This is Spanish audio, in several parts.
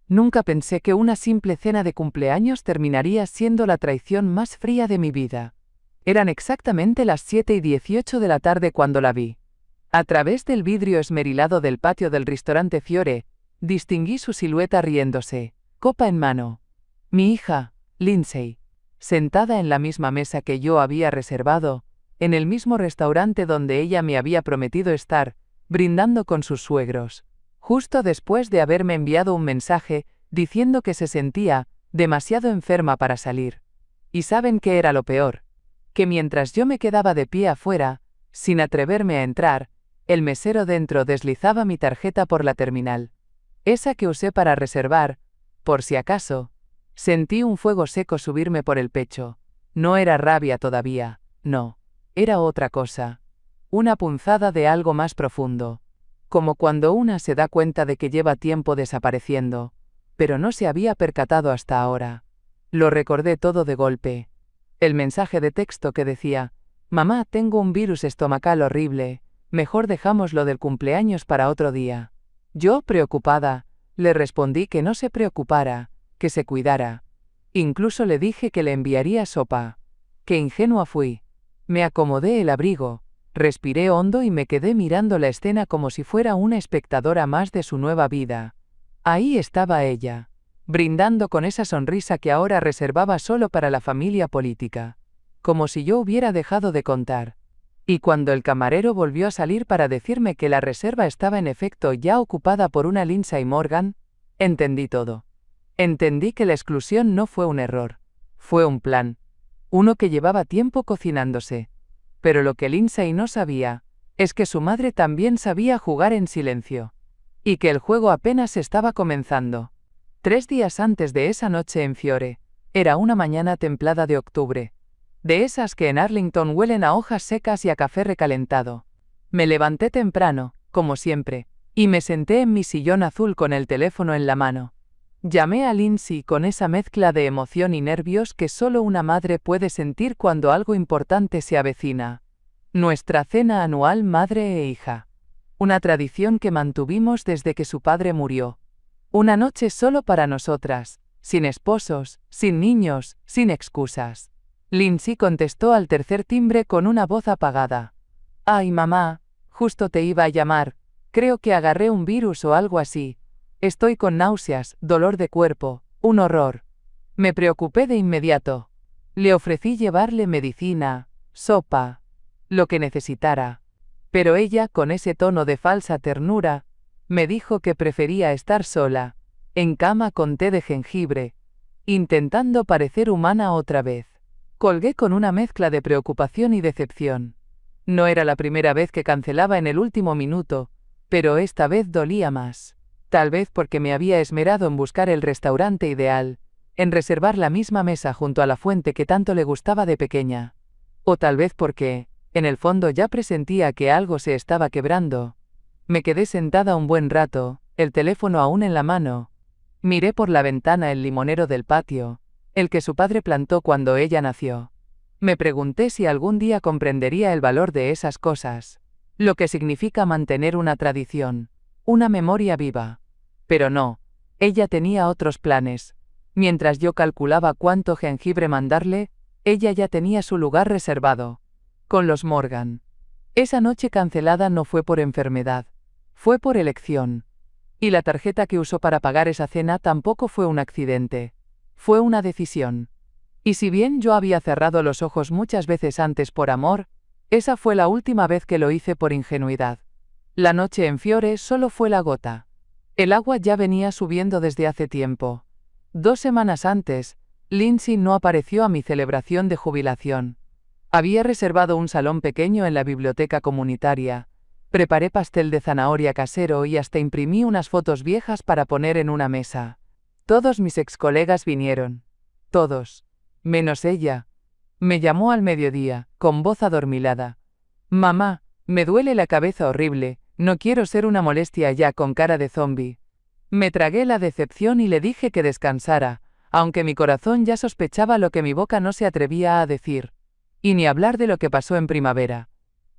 Nunca pensé que una simple cena de cumpleaños terminaría siendo la traición más fría de mi vida. Eran exactamente las 7:18 de la tarde cuando la vi. A través del vidrio esmerilado del patio del restaurante Fiore, distinguí su silueta riéndose, copa en mano. Mi hija, Lindsay, sentada en la misma mesa que yo había reservado, en el mismo restaurante donde ella me había prometido estar, brindando con sus suegros, justo después de haberme enviado un mensaje diciendo que se sentía demasiado enferma para salir. ¿Y saben qué era lo peor? Que mientras yo me quedaba de pie afuera, sin atreverme a entrar, el mesero dentro deslizaba mi tarjeta por la terminal. Esa que usé para reservar, por si acaso. Sentí un fuego seco subirme por el pecho. No era rabia todavía, no. Era otra cosa. Una punzada de algo más profundo. Como cuando una se da cuenta de que lleva tiempo desapareciendo, pero no se había percatado hasta ahora. Lo recordé todo de golpe. El mensaje de texto que decía: «Mamá, tengo un virus estomacal horrible, mejor dejamos lo del cumpleaños para otro día». Yo, preocupada, le respondí que no se preocupara, que se cuidara. Incluso le dije que le enviaría sopa. Qué ingenua fui. Me acomodé el abrigo, respiré hondo y me quedé mirando la escena como si fuera una espectadora más de su nueva vida. Ahí estaba ella, brindando con esa sonrisa que ahora reservaba solo para la familia política. Como si yo hubiera dejado de contar. Y cuando el camarero volvió a salir para decirme que la reserva estaba en efecto ya ocupada por una Lindsay Morgan, entendí todo. Entendí que la exclusión no fue un error. Fue un plan. Uno que llevaba tiempo cocinándose. Pero lo que Lindsay no sabía, es que su madre también sabía jugar en silencio. Y que el juego apenas estaba comenzando. 3 días antes de esa noche en Fiore, era una mañana templada de octubre. De esas que en Arlington huelen a hojas secas y a café recalentado. Me levanté temprano, como siempre, y me senté en mi sillón azul con el teléfono en la mano. Llamé a Lindsay con esa mezcla de emoción y nervios que solo una madre puede sentir cuando algo importante se avecina. Nuestra cena anual madre e hija. Una tradición que mantuvimos desde que su padre murió. Una noche solo para nosotras, sin esposos, sin niños, sin excusas. Lindsay contestó al tercer timbre con una voz apagada. «Ay, mamá, justo te iba a llamar. Creo que agarré un virus o algo así. Estoy con náuseas, dolor de cuerpo, un horror». Me preocupé de inmediato. Le ofrecí llevarle medicina, sopa, lo que necesitara. Pero ella, con ese tono de falsa ternura, me dijo que prefería estar sola, en cama con té de jengibre, intentando parecer humana otra vez. Colgué con una mezcla de preocupación y decepción. No era la primera vez que cancelaba en el último minuto, pero esta vez dolía más. Tal vez porque me había esmerado en buscar el restaurante ideal, en reservar la misma mesa junto a la fuente que tanto le gustaba de pequeña. O tal vez porque, en el fondo ya presentía que algo se estaba quebrando. Me quedé sentada un buen rato, el teléfono aún en la mano. Miré por la ventana el limonero del patio, el que su padre plantó cuando ella nació. Me pregunté si algún día comprendería el valor de esas cosas, lo que significa mantener una tradición, una memoria viva. Pero no, ella tenía otros planes. Mientras yo calculaba cuánto jengibre mandarle, ella ya tenía su lugar reservado. Con los Morgan. Esa noche cancelada no fue por enfermedad, fue por elección. Y la tarjeta que usó para pagar esa cena tampoco fue un accidente. Fue una decisión. Y si bien yo había cerrado los ojos muchas veces antes por amor, esa fue la última vez que lo hice por ingenuidad. La noche en Fiore solo fue la gota. El agua ya venía subiendo desde hace tiempo. 2 semanas antes, Lindsay no apareció a mi celebración de jubilación. Había reservado un salón pequeño en la biblioteca comunitaria. Preparé pastel de zanahoria casero y hasta imprimí unas fotos viejas para poner en una mesa. Todos mis ex colegas vinieron. Todos. Menos ella. Me llamó al mediodía, con voz adormilada. «Mamá, me duele la cabeza horrible, no quiero ser una molestia ya», con cara de zombi. Me tragué la decepción y le dije que descansara, aunque mi corazón ya sospechaba lo que mi boca no se atrevía a decir. Y ni hablar de lo que pasó en primavera.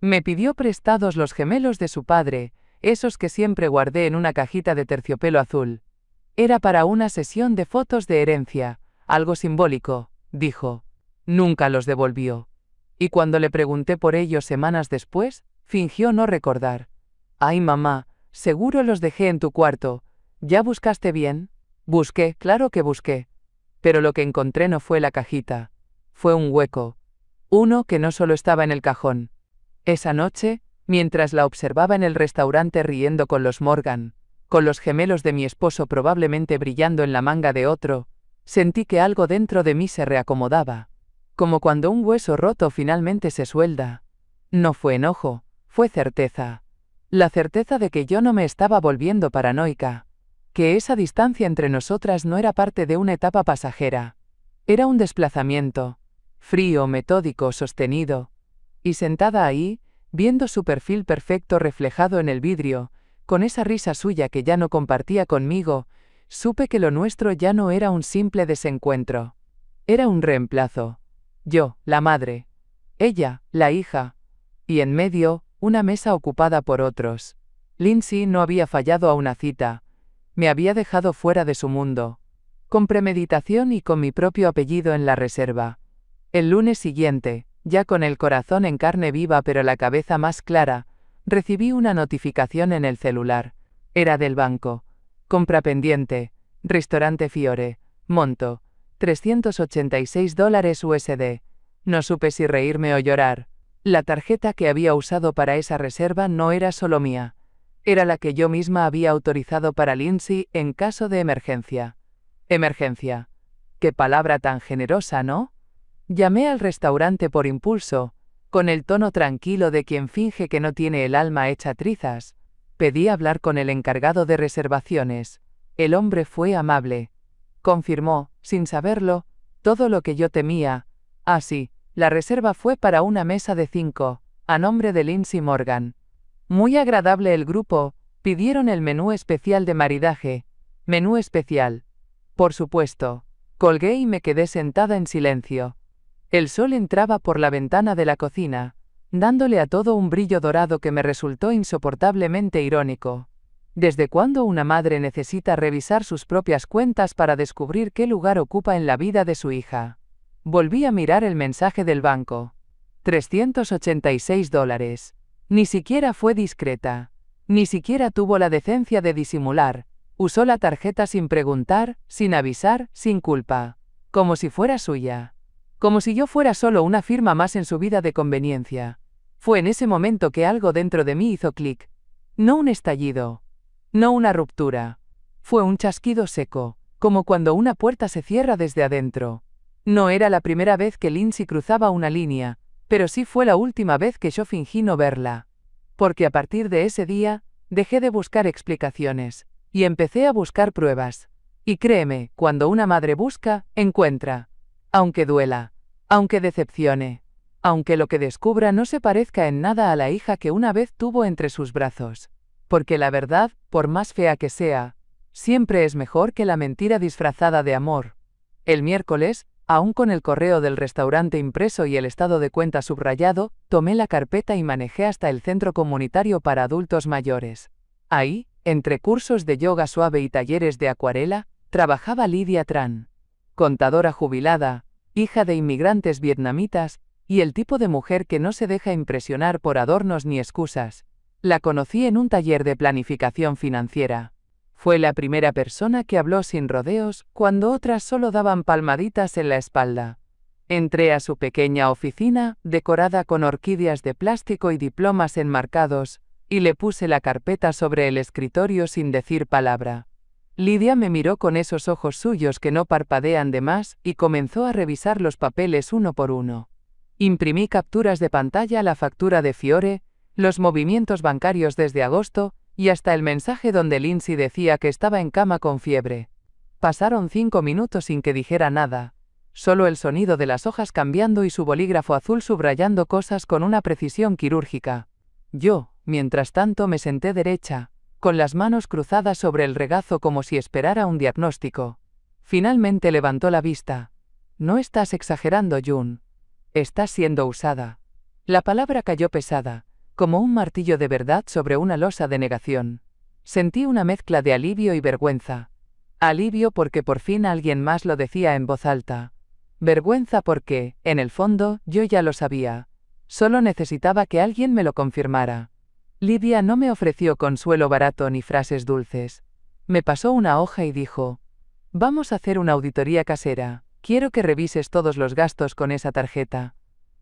Me pidió prestados los gemelos de su padre, esos que siempre guardé en una cajita de terciopelo azul. Era para una sesión de fotos de herencia, algo simbólico, dijo. Nunca los devolvió. Y cuando le pregunté por ellos semanas después, fingió no recordar. Ay, mamá, seguro los dejé en tu cuarto. ¿Ya buscaste bien? Busqué, claro que busqué. Pero lo que encontré no fue la cajita. Fue un hueco. Uno que no solo estaba en el cajón. Esa noche, mientras la observaba en el restaurante riendo con los Morgan, con los gemelos de mi esposo probablemente brillando en la manga de otro, sentí que algo dentro de mí se reacomodaba. Como cuando un hueso roto finalmente se suelda. No fue enojo, fue certeza. La certeza de que yo no me estaba volviendo paranoica. Que esa distancia entre nosotras no era parte de una etapa pasajera. Era un desplazamiento. Frío, metódico, sostenido. Y sentada ahí, viendo su perfil perfecto reflejado en el vidrio, con esa risa suya que ya no compartía conmigo, supe que lo nuestro ya no era un simple desencuentro. Era un reemplazo. Yo, la madre. Ella, la hija. Y en medio, una mesa ocupada por otros. Lindsay no había fallado a una cita. Me había dejado fuera de su mundo. Con premeditación y con mi propio apellido en la reserva. El lunes siguiente, ya con el corazón en carne viva pero la cabeza más clara, recibí una notificación en el celular. Era del banco. Compra pendiente. Restaurante Fiore. Monto. $386 USD. No supe si reírme o llorar. La tarjeta que había usado para esa reserva no era solo mía. Era la que yo misma había autorizado para Lindsay en caso de emergencia. Emergencia. Qué palabra tan generosa, ¿no? Llamé al restaurante por impulso, con el tono tranquilo de quien finge que no tiene el alma hecha trizas. Pedí hablar con el encargado de reservaciones. El hombre fue amable. Confirmó, sin saberlo, todo lo que yo temía. Ah, sí, la reserva fue para una mesa de 5, a nombre de Lindsay Morgan. Muy agradable el grupo, pidieron el menú especial de maridaje. Menú especial. Por supuesto. Colgué y me quedé sentada en silencio. El sol entraba por la ventana de la cocina, dándole a todo un brillo dorado que me resultó insoportablemente irónico. ¿Desde cuándo una madre necesita revisar sus propias cuentas para descubrir qué lugar ocupa en la vida de su hija? Volví a mirar el mensaje del banco. $386. Ni siquiera fue discreta. Ni siquiera tuvo la decencia de disimular. Usó la tarjeta sin preguntar, sin avisar, sin culpa. Como si fuera suya. Como si yo fuera solo una firma más en su vida de conveniencia. Fue en ese momento que algo dentro de mí hizo clic. No un estallido. No una ruptura. Fue un chasquido seco, como cuando una puerta se cierra desde adentro. No era la primera vez que Lindsay cruzaba una línea, pero sí fue la última vez que yo fingí no verla. Porque a partir de ese día, dejé de buscar explicaciones, y empecé a buscar pruebas. Y créeme, cuando una madre busca, encuentra. Aunque duela, aunque decepcione, aunque lo que descubra no se parezca en nada a la hija que una vez tuvo entre sus brazos. Porque la verdad, por más fea que sea, siempre es mejor que la mentira disfrazada de amor. El miércoles, aún con el correo del restaurante impreso y el estado de cuenta subrayado, tomé la carpeta y manejé hasta el centro comunitario para adultos mayores. Ahí, entre cursos de yoga suave y talleres de acuarela, trabajaba Lydia Tran. Contadora jubilada, hija de inmigrantes vietnamitas, y el tipo de mujer que no se deja impresionar por adornos ni excusas. La conocí en un taller de planificación financiera. Fue la primera persona que habló sin rodeos, cuando otras solo daban palmaditas en la espalda. Entré a su pequeña oficina, decorada con orquídeas de plástico y diplomas enmarcados, y le puse la carpeta sobre el escritorio sin decir palabra. Lydia me miró con esos ojos suyos que no parpadean de más, y comenzó a revisar los papeles uno por uno. Imprimí capturas de pantalla a la factura de Fiore, los movimientos bancarios desde agosto, y hasta el mensaje donde Lindsay decía que estaba en cama con fiebre. Pasaron 5 minutos sin que dijera nada. Solo el sonido de las hojas cambiando y su bolígrafo azul subrayando cosas con una precisión quirúrgica. Yo, mientras tanto, me senté derecha, con las manos cruzadas sobre el regazo como si esperara un diagnóstico. Finalmente levantó la vista. No estás exagerando, June. Estás siendo usada. La palabra cayó pesada, como un martillo de verdad sobre una losa de negación. Sentí una mezcla de alivio y vergüenza. Alivio porque por fin alguien más lo decía en voz alta. Vergüenza porque, en el fondo, yo ya lo sabía. Solo necesitaba que alguien me lo confirmara. Lidia no me ofreció consuelo barato ni frases dulces. Me pasó una hoja y dijo: «Vamos a hacer una auditoría casera. Quiero que revises todos los gastos con esa tarjeta.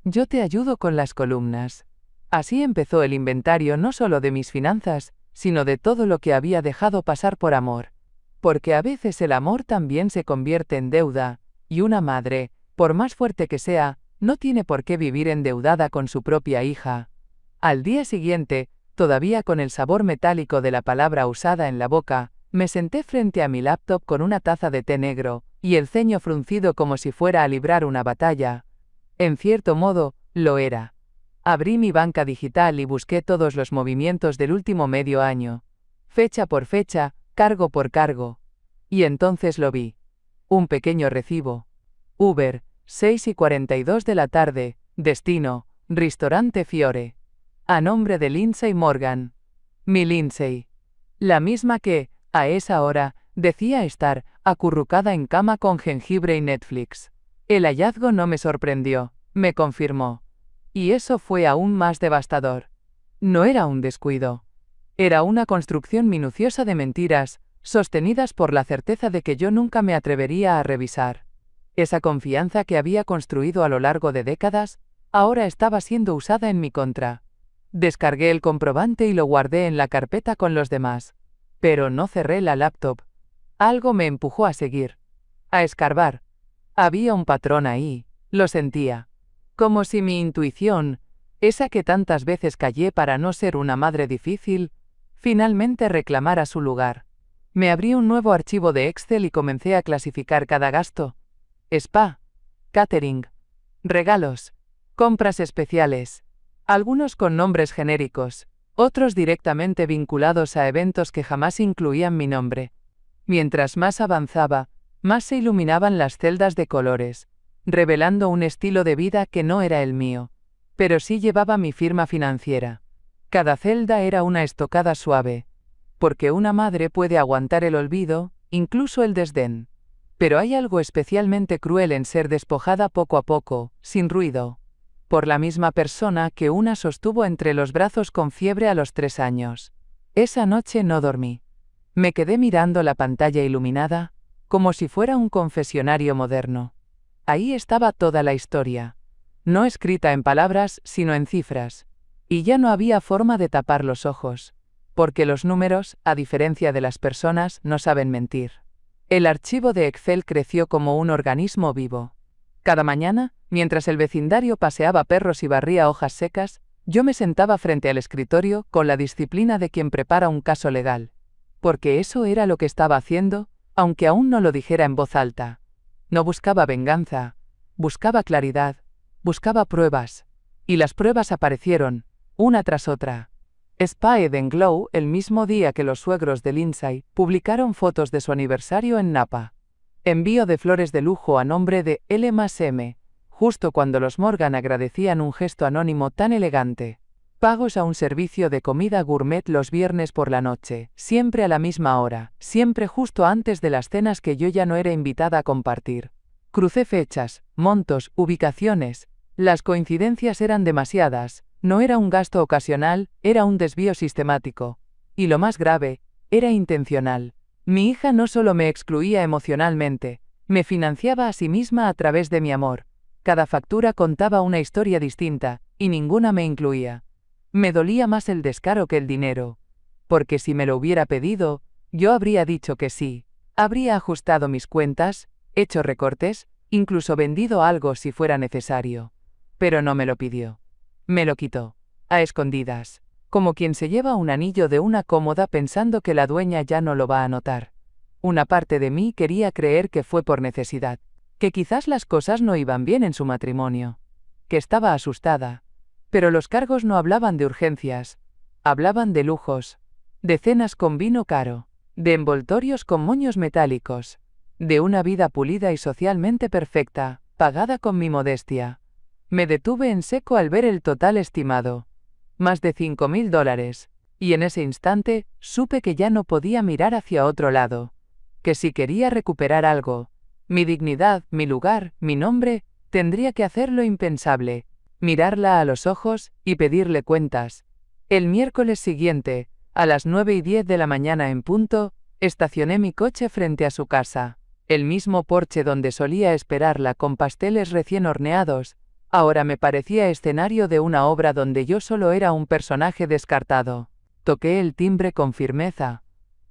Yo te ayudo con las columnas». Así empezó el inventario no solo de mis finanzas, sino de todo lo que había dejado pasar por amor. Porque a veces el amor también se convierte en deuda, y una madre, por más fuerte que sea, no tiene por qué vivir endeudada con su propia hija. Al día siguiente, todavía con el sabor metálico de la palabra usada en la boca, me senté frente a mi laptop con una taza de té negro, y el ceño fruncido como si fuera a librar una batalla. En cierto modo, lo era. Abrí mi banca digital y busqué todos los movimientos del último medio año. Fecha por fecha, cargo por cargo. Y entonces lo vi. Un pequeño recibo. Uber, 6:42 de la tarde, destino, Ristorante Fiore. A nombre de Lindsay Morgan. Mi Lindsay. La misma que, a esa hora, decía estar acurrucada en cama con jengibre y Netflix. El hallazgo no me sorprendió, me confirmó. Y eso fue aún más devastador. No era un descuido. Era una construcción minuciosa de mentiras, sostenidas por la certeza de que yo nunca me atrevería a revisar. Esa confianza que había construido a lo largo de décadas, ahora estaba siendo usada en mi contra. Descargué el comprobante y lo guardé en la carpeta con los demás. Pero no cerré la laptop. Algo me empujó a seguir. A escarbar. Había un patrón ahí, lo sentía. Como si mi intuición, esa que tantas veces callé para no ser una madre difícil, finalmente reclamara su lugar. Me abrí un nuevo archivo de Excel y comencé a clasificar cada gasto. Spa, catering, regalos, compras especiales, algunos con nombres genéricos, otros directamente vinculados a eventos que jamás incluían mi nombre. Mientras más avanzaba, más se iluminaban las celdas de colores, revelando un estilo de vida que no era el mío, pero sí llevaba mi firma financiera. Cada celda era una estocada suave, porque una madre puede aguantar el olvido, incluso el desdén. Pero hay algo especialmente cruel en ser despojada poco a poco, sin ruido, por la misma persona que una sostuvo entre los brazos con fiebre a los 3 años. Esa noche no dormí. Me quedé mirando la pantalla iluminada, como si fuera un confesionario moderno. Ahí estaba toda la historia, no escrita en palabras, sino en cifras. Y ya no había forma de tapar los ojos, porque los números, a diferencia de las personas, no saben mentir. El archivo de Excel creció como un organismo vivo. Cada mañana, mientras el vecindario paseaba perros y barría hojas secas, yo me sentaba frente al escritorio con la disciplina de quien prepara un caso legal. Porque eso era lo que estaba haciendo, aunque aún no lo dijera en voz alta. No buscaba venganza, buscaba claridad, buscaba pruebas. Y las pruebas aparecieron, una tras otra. Spa Eden Glow, el mismo día que los suegros de Lindsay, publicaron fotos de su aniversario en Napa. Envío de flores de lujo a nombre de L+M, justo cuando los Morgan agradecían un gesto anónimo tan elegante. Pagos a un servicio de comida gourmet los viernes por la noche, siempre a la misma hora, siempre justo antes de las cenas que yo ya no era invitada a compartir. Crucé fechas, montos, ubicaciones. Las coincidencias eran demasiadas, no era un gasto ocasional, era un desvío sistemático. Y lo más grave, era intencional. Mi hija no solo me excluía emocionalmente, me financiaba a sí misma a través de mi amor. Cada factura contaba una historia distinta, y ninguna me incluía. Me dolía más el descaro que el dinero. Porque si me lo hubiera pedido, yo habría dicho que sí. Habría ajustado mis cuentas, hecho recortes, incluso vendido algo si fuera necesario. Pero no me lo pidió. Me lo quitó. A escondidas. Como quien se lleva un anillo de una cómoda pensando que la dueña ya no lo va a notar. Una parte de mí quería creer que fue por necesidad. Que quizás las cosas no iban bien en su matrimonio. Que estaba asustada. Pero los cargos no hablaban de urgencias, hablaban de lujos, de cenas con vino caro, de envoltorios con moños metálicos, de una vida pulida y socialmente perfecta, pagada con mi modestia. Me detuve en seco al ver el total estimado. Más de $5.000, y en ese instante, supe que ya no podía mirar hacia otro lado. que si quería recuperar algo, mi dignidad, mi lugar, mi nombre, tendría que hacer lo impensable, mirarla a los ojos y pedirle cuentas. El miércoles siguiente, a las 9:10 de la mañana en punto, estacioné mi coche frente a su casa. El mismo porche donde solía esperarla con pasteles recién horneados, ahora me parecía escenario de una obra donde yo solo era un personaje descartado. Toqué el timbre con firmeza.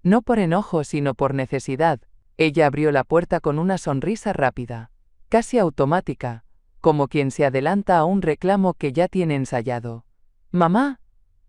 No por enojo sino por necesidad. Ella abrió la puerta con una sonrisa rápida, casi automática, como quien se adelanta a un reclamo que ya tiene ensayado. «Mamá,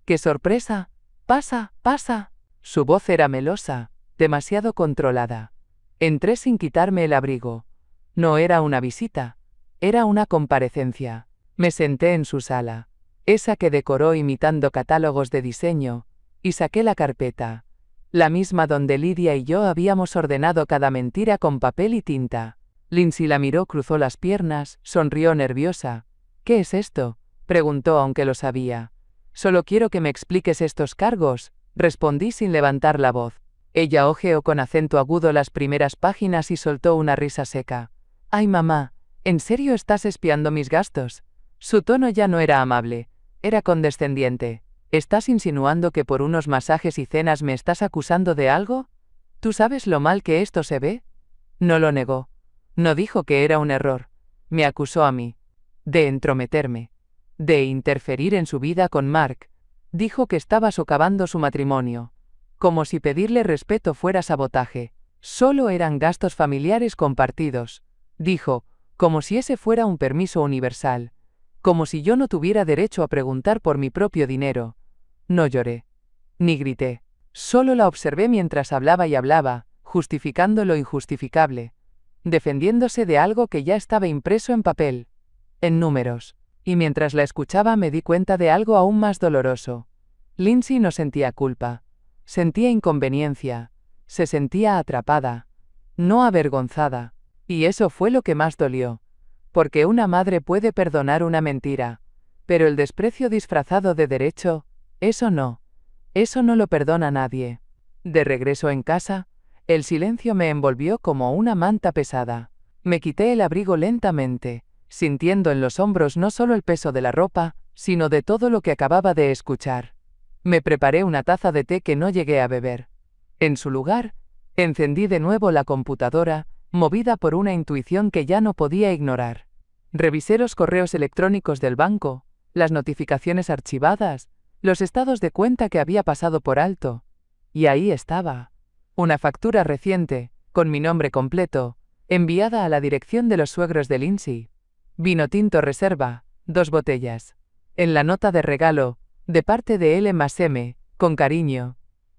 qué sorpresa, pasa, pasa». Su voz era melosa, demasiado controlada. Entré sin quitarme el abrigo. No era una visita, era una comparecencia. Me senté en su sala, esa que decoró imitando catálogos de diseño, y saqué la carpeta. La misma donde Lidia y yo habíamos ordenado cada mentira con papel y tinta. Lindsay la miró, cruzó las piernas, sonrió nerviosa. «¿Qué es esto?», preguntó aunque lo sabía. «Solo quiero que me expliques estos cargos», respondí sin levantar la voz. Ella hojeó con acento agudo las primeras páginas y soltó una risa seca. «Ay, mamá, ¿en serio estás espiando mis gastos?». Su tono ya no era amable, era condescendiente. «¿Estás insinuando que por unos masajes y cenas me estás acusando de algo? ¿Tú sabes lo mal que esto se ve?». No lo negó. No dijo que era un error. Me acusó a mí de entrometerme, de interferir en su vida con Mark. Dijo que estaba socavando su matrimonio. Como si pedirle respeto fuera sabotaje. Solo eran gastos familiares compartidos. Dijo, como si ese fuera un permiso universal. Como si yo no tuviera derecho a preguntar por mi propio dinero. No lloré. Ni grité. Solo la observé mientras hablaba y hablaba, justificando lo injustificable. Defendiéndose de algo que ya estaba impreso en papel. En números. Y mientras la escuchaba me di cuenta de algo aún más doloroso. Lindsay no sentía culpa. Sentía inconveniencia. Se sentía atrapada. No avergonzada. Y eso fue lo que más dolió. Porque una madre puede perdonar una mentira. Pero el desprecio disfrazado de derecho, eso no. Eso no lo perdona nadie. De regreso en casa, el silencio me envolvió como una manta pesada. Me quité el abrigo lentamente, sintiendo en los hombros no solo el peso de la ropa, sino de todo lo que acababa de escuchar. Me preparé una taza de té que no llegué a beber. En su lugar, encendí de nuevo la computadora, movida por una intuición que ya no podía ignorar. Revisé los correos electrónicos del banco, las notificaciones archivadas, los estados de cuenta que había pasado por alto. Y ahí estaba. Una factura reciente, con mi nombre completo, enviada a la dirección de los suegros de Lindsay. Vino tinto reserva, 2 botellas. En la nota de regalo, de parte de L+M, con cariño.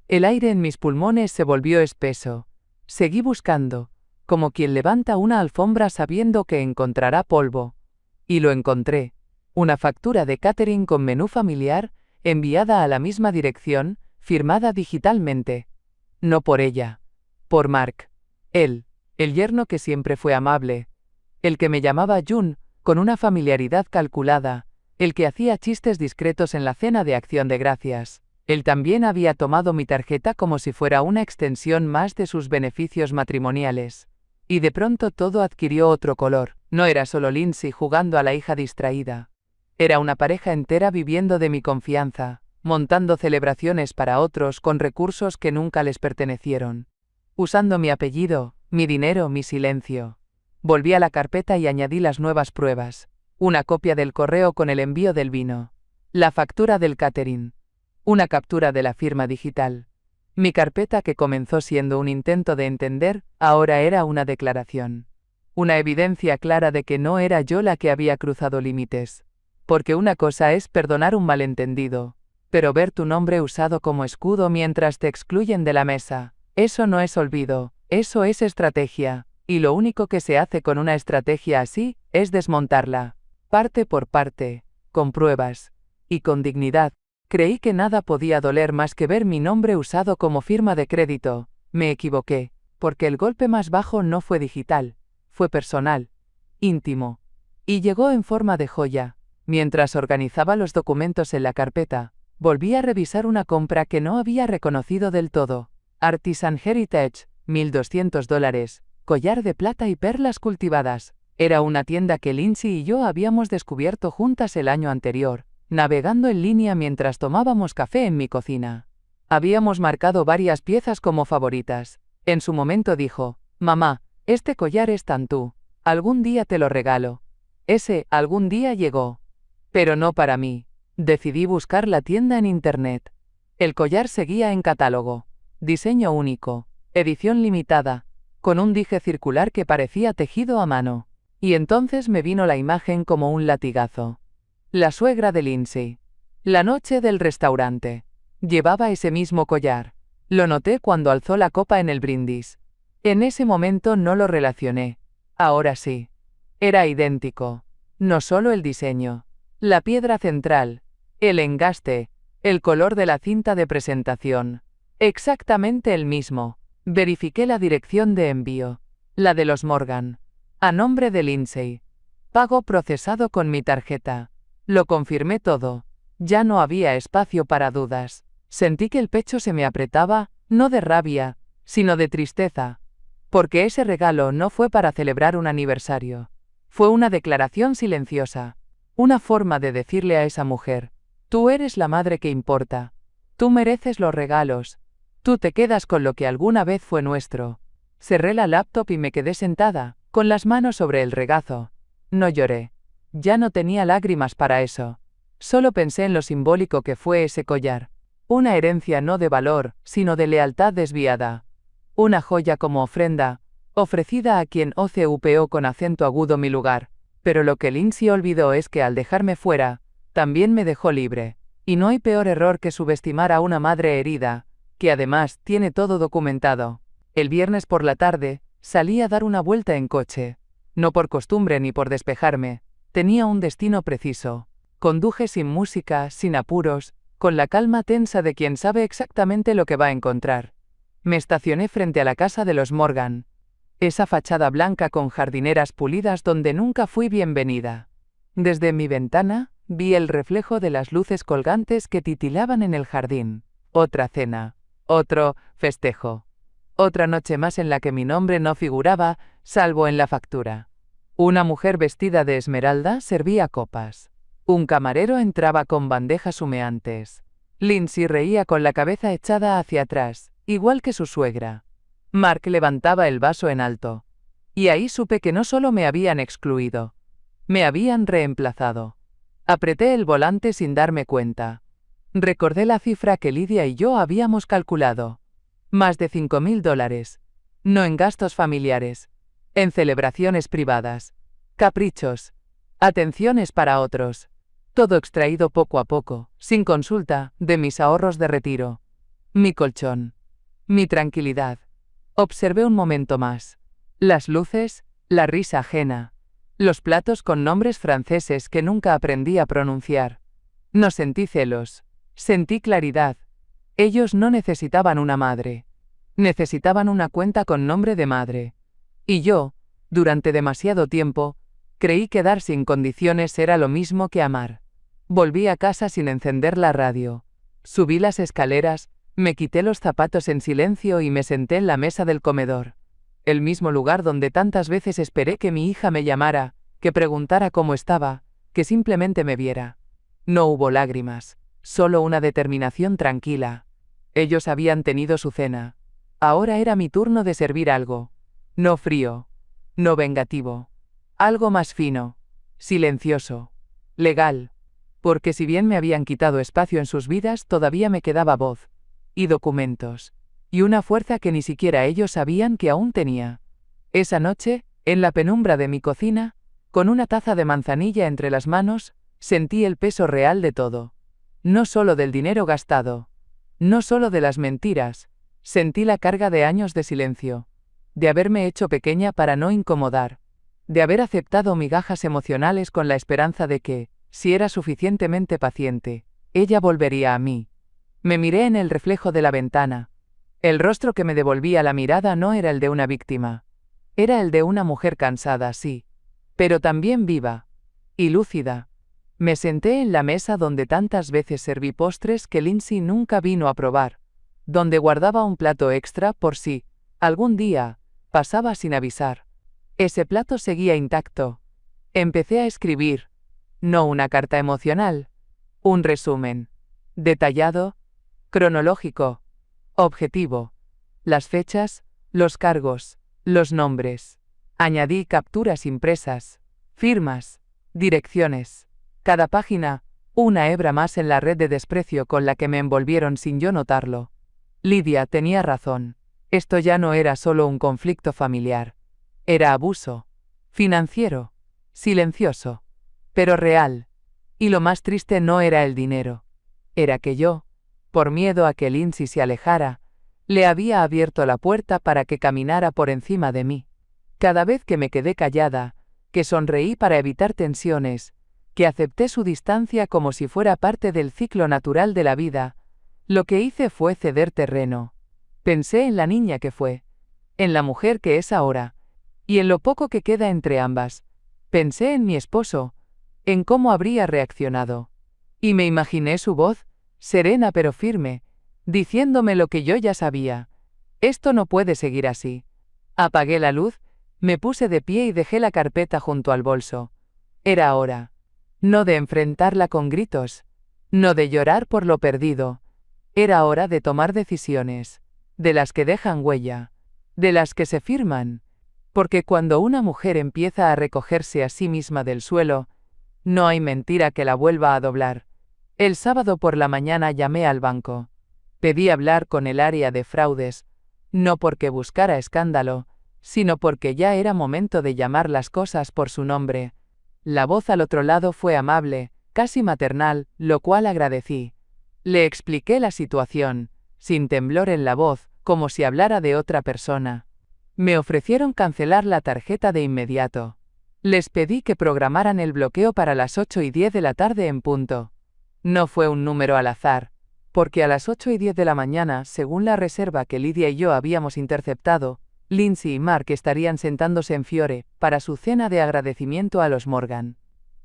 El aire en mis pulmones se volvió espeso. Seguí buscando, como quien levanta una alfombra sabiendo que encontrará polvo. Y lo encontré. Una factura de catering con menú familiar, enviada a la misma dirección, firmada digitalmente. No por ella. Por Mark. Él, el yerno que siempre fue amable. El que me llamaba June, con una familiaridad calculada. El que hacía chistes discretos en la cena de Acción de Gracias. Él también había tomado mi tarjeta como si fuera una extensión más de sus beneficios matrimoniales. Y de pronto todo adquirió otro color. No era solo Lindsay jugando a la hija distraída. Era una pareja entera viviendo de mi confianza, montando celebraciones para otros con recursos que nunca les pertenecieron. Usando mi apellido, mi dinero, mi silencio. Volví a la carpeta y añadí las nuevas pruebas. Una copia del correo con el envío del vino. La factura del catering. Una captura de la firma digital. Mi carpeta, que comenzó siendo un intento de entender, ahora era una declaración. Una evidencia clara de que no era yo la que había cruzado límites. Porque una cosa es perdonar un malentendido, pero ver tu nombre usado como escudo mientras te excluyen de la mesa, eso no es olvido, eso es estrategia, y lo único que se hace con una estrategia así, es desmontarla, parte por parte, con pruebas, y con dignidad. Creí que nada podía doler más que ver mi nombre usado como firma de crédito. Me equivoqué, porque el golpe más bajo no fue digital, fue personal, íntimo, y llegó en forma de joya. Mientras organizaba los documentos en la carpeta, volví a revisar una compra que no había reconocido del todo. Artisan Heritage, $1.200, collar de plata y perlas cultivadas. Era una tienda que Lindsay y yo habíamos descubierto juntas el año anterior, navegando en línea mientras tomábamos café en mi cocina. Habíamos marcado varias piezas como favoritas. En su momento dijo: «Mamá, este collar es tan tú. Algún día te lo regalo». Ese algún día llegó. Pero no para mí. Decidí buscar la tienda en internet. El collar seguía en catálogo. Diseño único. Edición limitada. Con un dije circular que parecía tejido a mano. Y entonces me vino la imagen como un latigazo. La suegra de Lindsay. La noche del restaurante. Llevaba ese mismo collar. Lo noté cuando alzó la copa en el brindis. En ese momento no lo relacioné. Ahora sí. Era idéntico. No solo el diseño. La piedra central. El engaste. El color de la cinta de presentación. Exactamente el mismo. Verifiqué la dirección de envío. La de los Morgan. A nombre de Lindsay. Pago procesado con mi tarjeta. Lo confirmé todo. Ya no había espacio para dudas. Sentí que el pecho se me apretaba, no de rabia, sino de tristeza. Porque ese regalo no fue para celebrar un aniversario. Fue una declaración silenciosa. Una forma de decirle a esa mujer: tú eres la madre que importa. Tú mereces los regalos. Tú te quedas con lo que alguna vez fue nuestro. Cerré la laptop y me quedé sentada, con las manos sobre el regazo. No lloré. Ya no tenía lágrimas para eso. Solo pensé en lo simbólico que fue ese collar. Una herencia no de valor, sino de lealtad desviada. Una joya como ofrenda, ofrecida a quien ocupó con acento agudo mi lugar. Pero lo que Lindsay olvidó es que al dejarme fuera, también me dejó libre. Y no hay peor error que subestimar a una madre herida, que además tiene todo documentado. El viernes por la tarde, salí a dar una vuelta en coche. No por costumbre ni por despejarme. Tenía un destino preciso. Conduje sin música, sin apuros, con la calma tensa de quien sabe exactamente lo que va a encontrar. Me estacioné frente a la casa de los Morgan. Esa fachada blanca con jardineras pulidas donde nunca fui bienvenida. Desde mi ventana, vi el reflejo de las luces colgantes que titilaban en el jardín. Otra cena. Otro festejo. Otra noche más en la que mi nombre no figuraba, salvo en la factura. Una mujer vestida de esmeralda servía copas. Un camarero entraba con bandejas humeantes. Lindsay reía con la cabeza echada hacia atrás, igual que su suegra. Mark levantaba el vaso en alto. Y ahí supe que no solo me habían excluido. Me habían reemplazado. Apreté el volante sin darme cuenta. Recordé la cifra que Lydia y yo habíamos calculado. Más de $5.000. No en gastos familiares. En celebraciones privadas. Caprichos. Atenciones para otros. Todo extraído poco a poco, sin consulta, de mis ahorros de retiro. Mi colchón. Mi tranquilidad. Observé un momento más. Las luces, la risa ajena. Los platos con nombres franceses que nunca aprendí a pronunciar. No sentí celos. Sentí claridad. Ellos no necesitaban una madre. Necesitaban una cuenta con nombre de madre. Y yo, durante demasiado tiempo, creí que dar sin condiciones era lo mismo que amar. Volví a casa sin encender la radio. Subí las escaleras, me quité los zapatos en silencio y me senté en la mesa del comedor. El mismo lugar donde tantas veces esperé que mi hija me llamara, que preguntara cómo estaba, que simplemente me viera. No hubo lágrimas, solo una determinación tranquila. Ellos habían tenido su cena. Ahora era mi turno de servir algo. No frío. No vengativo. Algo más fino. Silencioso. Legal. Porque si bien me habían quitado espacio en sus vidas, todavía me quedaba voz. Y documentos. Y una fuerza que ni siquiera ellos sabían que aún tenía. Esa noche, en la penumbra de mi cocina, con una taza de manzanilla entre las manos, sentí el peso real de todo. No solo del dinero gastado. No solo de las mentiras. Sentí la carga de años de silencio. De haberme hecho pequeña para no incomodar. De haber aceptado migajas emocionales con la esperanza de que, si era suficientemente paciente, ella volvería a mí. Me miré en el reflejo de la ventana. El rostro que me devolvía la mirada no era el de una víctima. Era el de una mujer cansada, sí. Pero también viva. Y lúcida. Me senté en la mesa donde tantas veces serví postres que Lindsay nunca vino a probar. Donde guardaba un plato extra por si, Algún día, pasaba sin avisar. Ese plato seguía intacto. Empecé a escribir. No una carta emocional. Un resumen. Detallado, cronológico, objetivo. Las fechas, los cargos, los nombres. Añadí capturas impresas, firmas, direcciones. Cada página, una hebra más en la red de desprecio con la que me envolvieron sin yo notarlo. Lidia tenía razón. Esto ya no era solo un conflicto familiar. Era abuso. Financiero. Silencioso. Pero real. Y lo más triste no era el dinero. Era que yo, por miedo a que Lindsay se alejara, le había abierto la puerta para que caminara por encima de mí. Cada vez que me quedé callada, que sonreí para evitar tensiones, que acepté su distancia como si fuera parte del ciclo natural de la vida, lo que hice fue ceder terreno. Pensé en la niña que fue, en la mujer que es ahora, y en lo poco que queda entre ambas. Pensé en mi esposo, en cómo habría reaccionado. Y me imaginé su voz, serena pero firme, diciéndome lo que yo ya sabía. Esto no puede seguir así. Apagué la luz, me puse de pie y dejé la carpeta junto al bolso. Era hora. No de enfrentarla con gritos. No de llorar por lo perdido. Era hora de tomar decisiones. De las que dejan huella. De las que se firman. Porque cuando una mujer empieza a recogerse a sí misma del suelo, no hay mentira que la vuelva a doblar. El sábado por la mañana llamé al banco. Pedí hablar con el área de fraudes, no porque buscara escándalo, sino porque ya era momento de llamar las cosas por su nombre. La voz al otro lado fue amable, casi maternal, lo cual agradecí. Le expliqué la situación, sin temblor en la voz, como si hablara de otra persona. Me ofrecieron cancelar la tarjeta de inmediato. Les pedí que programaran el bloqueo para las 8:10 de la tarde en punto. No fue un número al azar, porque a las 8:10 de la mañana, según la reserva que Lidia y yo habíamos interceptado, Lindsay y Mark estarían sentándose en Fiore, para su cena de agradecimiento a los Morgan.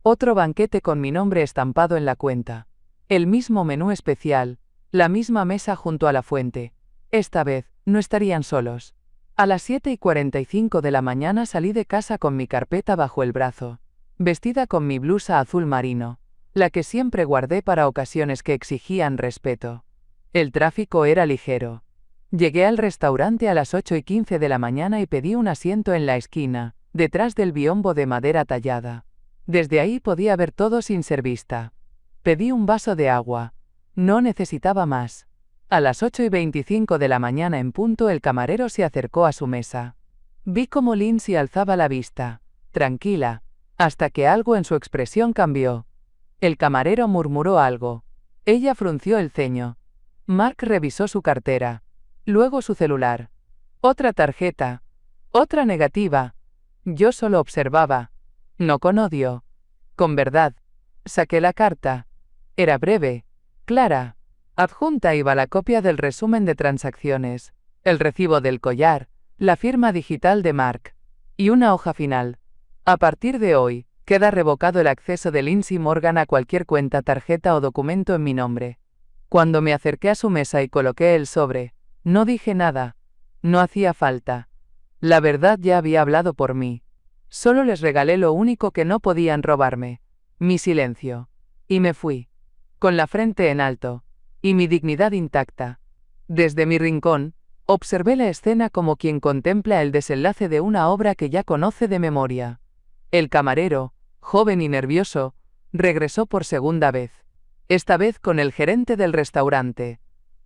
Otro banquete con mi nombre estampado en la cuenta. El mismo menú especial, la misma mesa junto a la fuente. Esta vez, no estarían solos. A las 7:45 de la mañana salí de casa con mi carpeta bajo el brazo, vestida con mi blusa azul marino, la que siempre guardé para ocasiones que exigían respeto. El tráfico era ligero. Llegué al restaurante a las 8:15 de la mañana y pedí un asiento en la esquina, detrás del biombo de madera tallada. Desde ahí podía ver todo sin ser vista. Pedí un vaso de agua. No necesitaba más. A las 8:25 de la mañana en punto el camarero se acercó a su mesa. Vi cómo Lindsay alzaba la vista, tranquila, hasta que algo en su expresión cambió. El camarero murmuró algo. Ella frunció el ceño. Mark revisó su cartera. Luego su celular. Otra tarjeta. Otra negativa. Yo solo observaba. No con odio. Con verdad. Saqué la carta. Era breve. Clara. Adjunta iba la copia del resumen de transacciones, el recibo del collar, la firma digital de Mark. Y una hoja final. A partir de hoy, queda revocado el acceso de Lindsay Morgan a cualquier cuenta, tarjeta o documento en mi nombre. Cuando me acerqué a su mesa y coloqué el sobre, no dije nada. No hacía falta. La verdad ya había hablado por mí. Solo les regalé lo único que no podían robarme, mi silencio. Y me fui. Con la frente en alto. Y mi dignidad intacta. Desde mi rincón, observé la escena como quien contempla el desenlace de una obra que ya conoce de memoria. El camarero, joven y nervioso, regresó por segunda vez. Esta vez con el gerente del restaurante.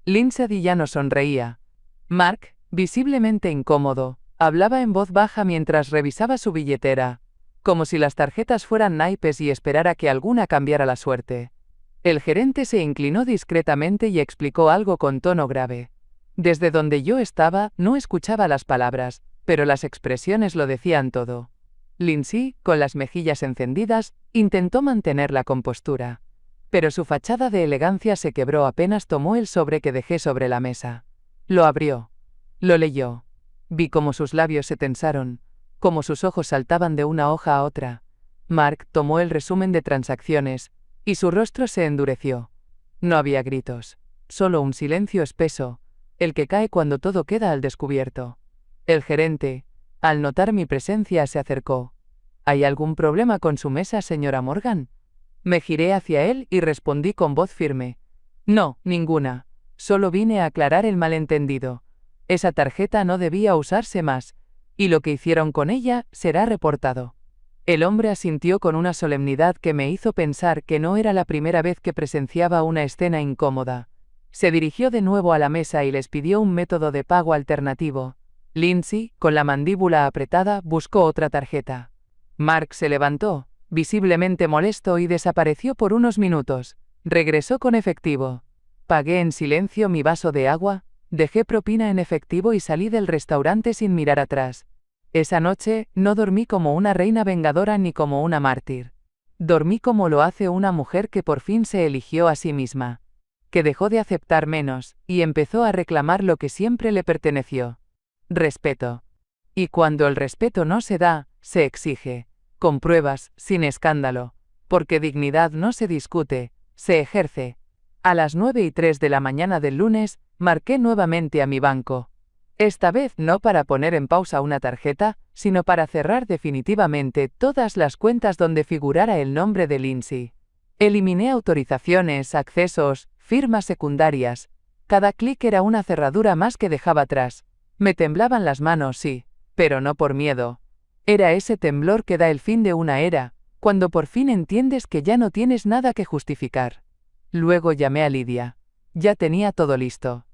Lindsay ya no sonreía. Mark, visiblemente incómodo, hablaba en voz baja mientras revisaba su billetera, como si las tarjetas fueran naipes y esperara que alguna cambiara la suerte. El gerente se inclinó discretamente y explicó algo con tono grave. Desde donde yo estaba, no escuchaba las palabras, pero las expresiones lo decían todo. Lindsay, con las mejillas encendidas, intentó mantener la compostura. Pero su fachada de elegancia se quebró apenas tomó el sobre que dejé sobre la mesa. Lo abrió. Lo leyó. Vi cómo sus labios se tensaron, cómo sus ojos saltaban de una hoja a otra. Mark tomó el resumen de transacciones, y su rostro se endureció. No había gritos, solo un silencio espeso, el que cae cuando todo queda al descubierto. El gerente, al notar mi presencia, se acercó. ¿Hay algún problema con su mesa, señora Morgan? Me giré hacia él y respondí con voz firme. No, ninguna. Solo vine a aclarar el malentendido. Esa tarjeta no debía usarse más, y lo que hicieron con ella será reportado. El hombre asintió con una solemnidad que me hizo pensar que no era la primera vez que presenciaba una escena incómoda. Se dirigió de nuevo a la mesa y les pidió un método de pago alternativo. Lindsay, con la mandíbula apretada, buscó otra tarjeta. Mark se levantó, visiblemente molesto, y desapareció por unos minutos. Regresó con efectivo. Pagué en silencio mi vaso de agua, dejé propina en efectivo y salí del restaurante sin mirar atrás. Esa noche, no dormí como una reina vengadora ni como una mártir. Dormí como lo hace una mujer que por fin se eligió a sí misma. Que dejó de aceptar menos, y empezó a reclamar lo que siempre le perteneció. Respeto. Y cuando el respeto no se da, se exige. Con pruebas, sin escándalo. Porque dignidad no se discute, se ejerce. A las 9:03 de la mañana del lunes, marqué nuevamente a mi banco. Esta vez no para poner en pausa una tarjeta, sino para cerrar definitivamente todas las cuentas donde figurara el nombre de Lindsay. Eliminé autorizaciones, accesos, firmas secundarias. Cada clic era una cerradura más que dejaba atrás. Me temblaban las manos, sí, pero no por miedo. Era ese temblor que da el fin de una era, cuando por fin entiendes que ya no tienes nada que justificar. Luego llamé a Lydia. Ya tenía todo listo.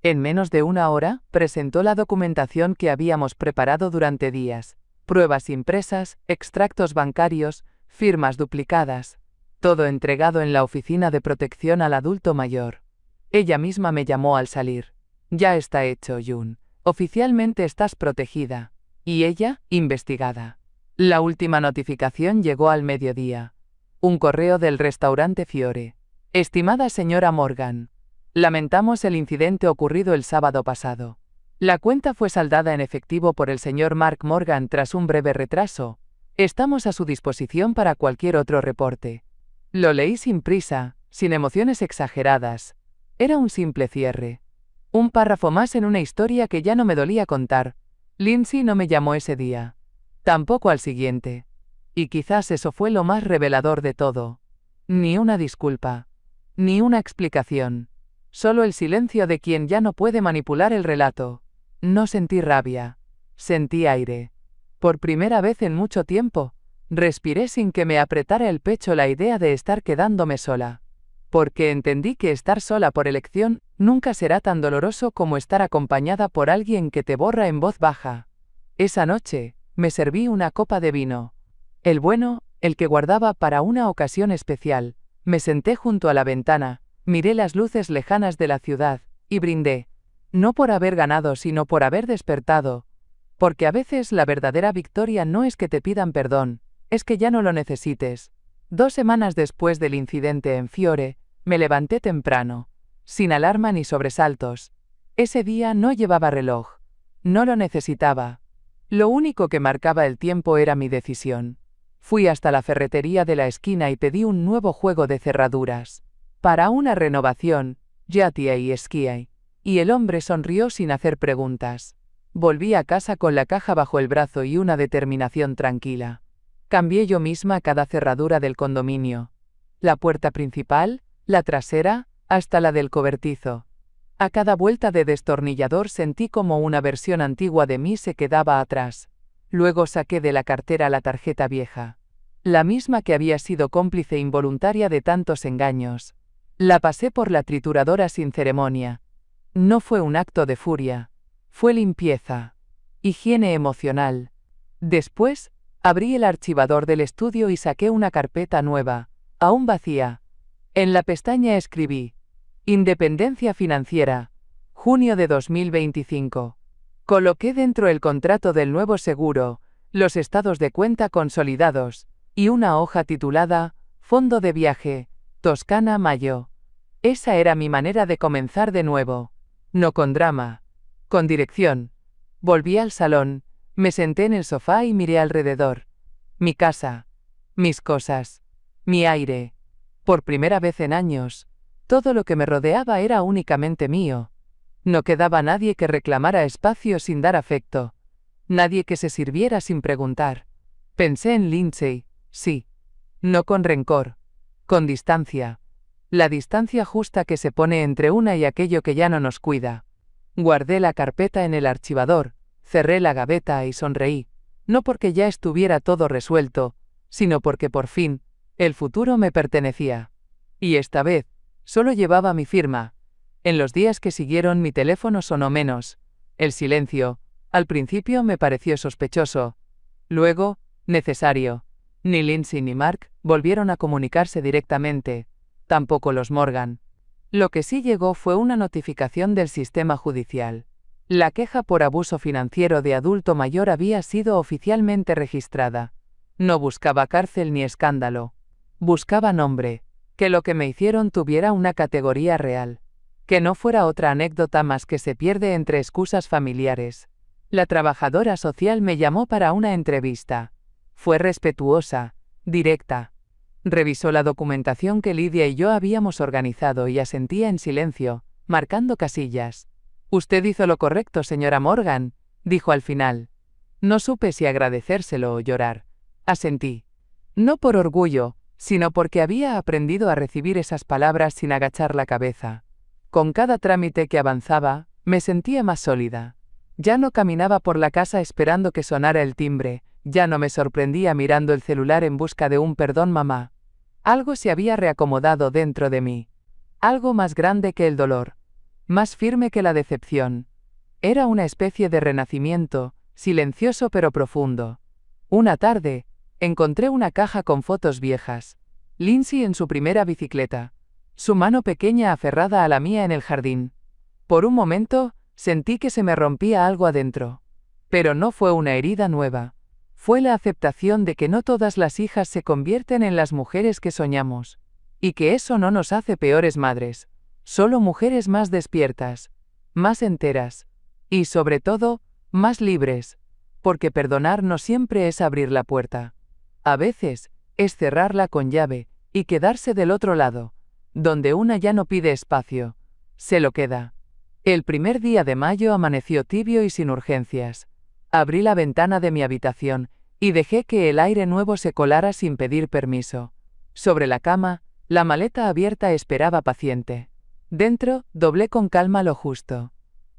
En menos de una hora, presentó la documentación que habíamos preparado durante días. Pruebas impresas, extractos bancarios, firmas duplicadas. Todo entregado en la Oficina de Protección al Adulto Mayor. Ella misma me llamó al salir. Ya está hecho, June. Oficialmente estás protegida. Y ella, investigada. La última notificación llegó al mediodía. Un correo del restaurante Fiore. Estimada señora Morgan. Lamentamos el incidente ocurrido el sábado pasado. La cuenta fue saldada en efectivo por el señor Mark Morgan tras un breve retraso. Estamos a su disposición para cualquier otro reporte. Lo leí sin prisa, sin emociones exageradas. Era un simple cierre. Un párrafo más en una historia que ya no me dolía contar. Lindsay no me llamó ese día. Tampoco al siguiente. Y quizás eso fue lo más revelador de todo. Ni una disculpa. Ni una explicación. Solo el silencio de quien ya no puede manipular el relato. No sentí rabia. Sentí aire. Por primera vez en mucho tiempo, respiré sin que me apretara el pecho la idea de estar quedándome sola. Porque entendí que estar sola por elección nunca será tan doloroso como estar acompañada por alguien que te borra en voz baja. Esa noche, me serví una copa de vino. El bueno, el que guardaba para una ocasión especial. Me senté junto a la ventana, miré las luces lejanas de la ciudad, y brindé. No por haber ganado, sino por haber despertado. Porque a veces la verdadera victoria no es que te pidan perdón, es que ya no lo necesites. 2 semanas después del incidente en Fiore, me levanté temprano, sin alarma ni sobresaltos. Ese día no llevaba reloj. No lo necesitaba. Lo único que marcaba el tiempo era mi decisión. Fui hasta la ferretería de la esquina y pedí un nuevo juego de cerraduras. Para una renovación, Jatie y Esquiai. Y el hombre sonrió sin hacer preguntas. Volví a casa con la caja bajo el brazo y una determinación tranquila. Cambié yo misma cada cerradura del condominio. La puerta principal, la trasera, hasta la del cobertizo. A cada vuelta de destornillador sentí como una versión antigua de mí se quedaba atrás. Luego saqué de la cartera la tarjeta vieja. La misma que había sido cómplice involuntaria de tantos engaños. La pasé por la trituradora sin ceremonia. No fue un acto de furia. Fue limpieza. Higiene emocional. Después, abrí el archivador del estudio y saqué una carpeta nueva, aún vacía. En la pestaña escribí: Independencia financiera, junio de 2025. Coloqué dentro el contrato del nuevo seguro, los estados de cuenta consolidados, y una hoja titulada Fondo de viaje, Toscana, mayo. Esa era mi manera de comenzar de nuevo. No con drama. Con dirección. Volví al salón, me senté en el sofá y miré alrededor. Mi casa. Mis cosas. Mi aire. Por primera vez en años, todo lo que me rodeaba era únicamente mío. No quedaba nadie que reclamara espacio sin dar afecto, Nadie que se sirviera sin preguntar. Pensé en Lindsay, sí. No con rencor. Con distancia. La distancia justa que se pone entre una y aquello que ya no nos cuida. Guardé la carpeta en el archivador, cerré la gaveta y sonreí, no porque ya estuviera todo resuelto, sino porque por fin, el futuro me pertenecía. Y esta vez, solo llevaba mi firma. En los días que siguieron mi teléfono sonó menos. El silencio, al principio me pareció sospechoso. Luego, necesario. Ni Lindsay ni Mark volvieron a comunicarse directamente, tampoco los Morgan. Lo que sí llegó fue una notificación del sistema judicial. La queja por abuso financiero de adulto mayor había sido oficialmente registrada. No buscaba cárcel ni escándalo. Buscaba nombre, que lo que me hicieron tuviera una categoría real. Que no fuera otra anécdota más que se pierde entre excusas familiares. La trabajadora social me llamó para una entrevista. Fue respetuosa, directa. Revisó la documentación que Lidia y yo habíamos organizado y asentía en silencio, marcando casillas. «Usted hizo lo correcto, señora Morgan», dijo al final. No supe si agradecérselo o llorar. Asentí. No por orgullo, sino porque había aprendido a recibir esas palabras sin agachar la cabeza. Con cada trámite que avanzaba, me sentía más sólida. Ya no caminaba por la casa esperando que sonara el timbre, ya no me sorprendía mirando el celular en busca de un perdón mamá. Algo se había reacomodado dentro de mí. Algo más grande que el dolor. Más firme que la decepción. Era una especie de renacimiento, silencioso pero profundo. Una tarde, encontré una caja con fotos viejas. Lindsay en su primera bicicleta. Su mano pequeña aferrada a la mía en el jardín. Por un momento, sentí que se me rompía algo adentro. Pero no fue una herida nueva. Fue la aceptación de que no todas las hijas se convierten en las mujeres que soñamos. Y que eso no nos hace peores madres. Solo mujeres más despiertas. Más enteras. Y sobre todo, más libres. Porque perdonar no siempre es abrir la puerta. A veces, es cerrarla con llave, y quedarse del otro lado. Donde una ya no pide espacio. Se lo queda. El primer día de mayo amaneció tibio y sin urgencias. Abrí la ventana de mi habitación, y dejé que el aire nuevo se colara sin pedir permiso. Sobre la cama, la maleta abierta esperaba paciente. Dentro, doblé con calma lo justo.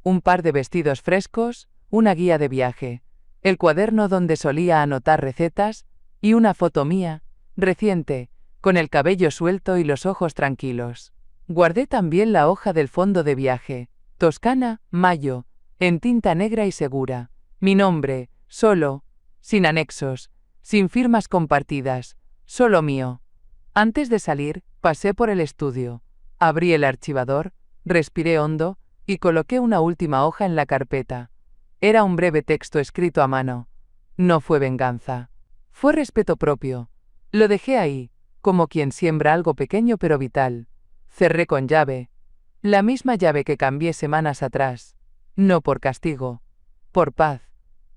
Un par de vestidos frescos, una guía de viaje, el cuaderno donde solía anotar recetas, y una foto mía, reciente, con el cabello suelto y los ojos tranquilos. Guardé también la hoja del fondo de viaje, Toscana, mayo, en tinta negra y segura. Mi nombre, solo, sin anexos, sin firmas compartidas, solo mío. Antes de salir, pasé por el estudio. Abrí el archivador, respiré hondo, y coloqué una última hoja en la carpeta. Era un breve texto escrito a mano. No fue venganza. Fue respeto propio. Lo dejé ahí, como quien siembra algo pequeño pero vital. Cerré con llave. La misma llave que cambié semanas atrás. No por castigo. Por paz.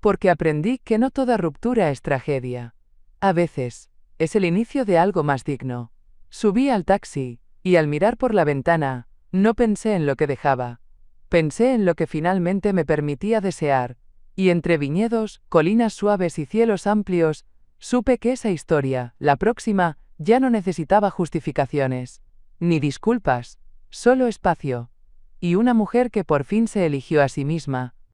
Porque aprendí que no toda ruptura es tragedia. A veces, es el inicio de algo más digno. Subí al taxi, y al mirar por la ventana, no pensé en lo que dejaba. Pensé en lo que finalmente me permitía desear, y entre viñedos, colinas suaves y cielos amplios, supe que esa historia, la próxima, ya no necesitaba justificaciones. Ni disculpas, solo espacio. Y una mujer que por fin se eligió a sí misma,